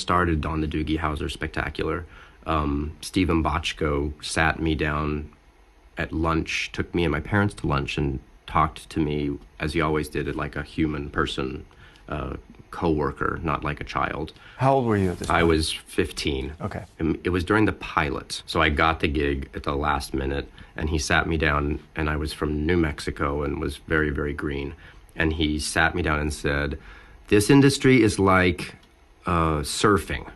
started on the Doogie Howser Spectacular, Stephen Bochco sat me down at lunch, took me and my parents to lunch, and talked to me as he always did, like a human person, co-worker, not like a child. How old were you at this point? I was 15. Okay. It was during the pilot. So I got the gig at the last minute, and he sat me down, and I was from New Mexico and was very, very green. And he sat me down and said, this industry is like surfing,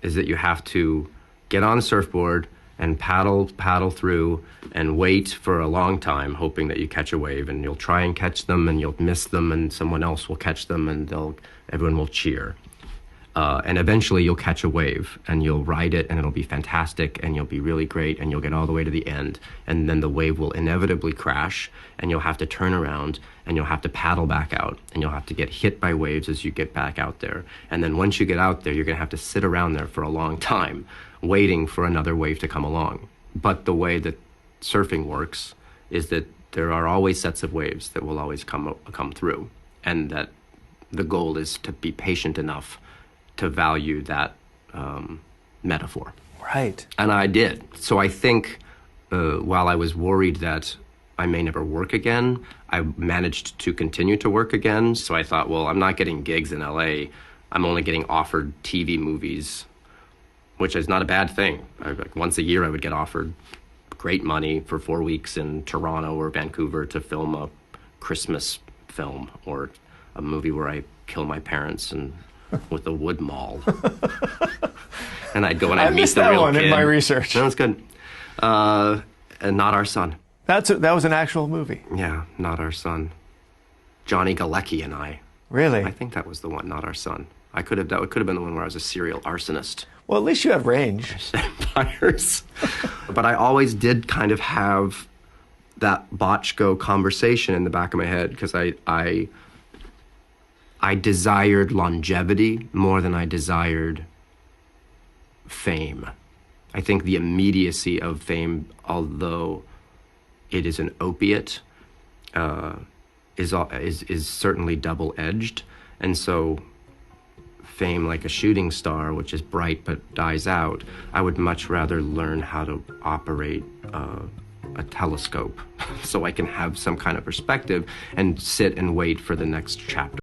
is that you have to get on a surfboard and paddle through and wait for a long time, hoping that you catch a wave, and you'll try and catch them and you'll miss them and someone else will catch them and everyone will cheer. And eventually you'll catch a wave and you'll ride it and it'll be fantastic and you'll be really great and you'll get all the way to the end, and then the wave will inevitably crash and you'll have to turn around and you'll have to paddle back out and you'll have to get hit by waves as you get back out there. And then once you get out there, you're gonna have to sit around there for a long time waiting for another wave to come along. But the way that surfing works is that there are always sets of waves that will always come through, and that the goal is to be patient enough to value that metaphor. Right. And I did. So I think while I was worried that I may never work again, I managed to continue to work again. So I thought, well, I'm not getting gigs in LA. I'm only getting offered TV movies, which is not a bad thing. Like once a year I would get offered great money for 4 weeks in Toronto or Vancouver to film a Christmas film or a movie where I kill my parents and with a wood maul. And I'd go and I'd meet the real one kid. in my research. No, it's good. And Not Our Son. That was an actual movie. Yeah, Not Our Son. Johnny Galecki and I. Really? I think that was the one, Not Our Son. That could have been the one where I was a serial arsonist. Well, at least you have range. Empires. But I always did kind of have that Bochco conversation in the back of my head, because I desired longevity more than I desired fame. I think the immediacy of fame, although it is an opiate, is certainly double-edged. And so fame, like a shooting star, which is bright but dies out, I would much rather learn how to operate a telescope so I can have some kind of perspective and sit and wait for the next chapter.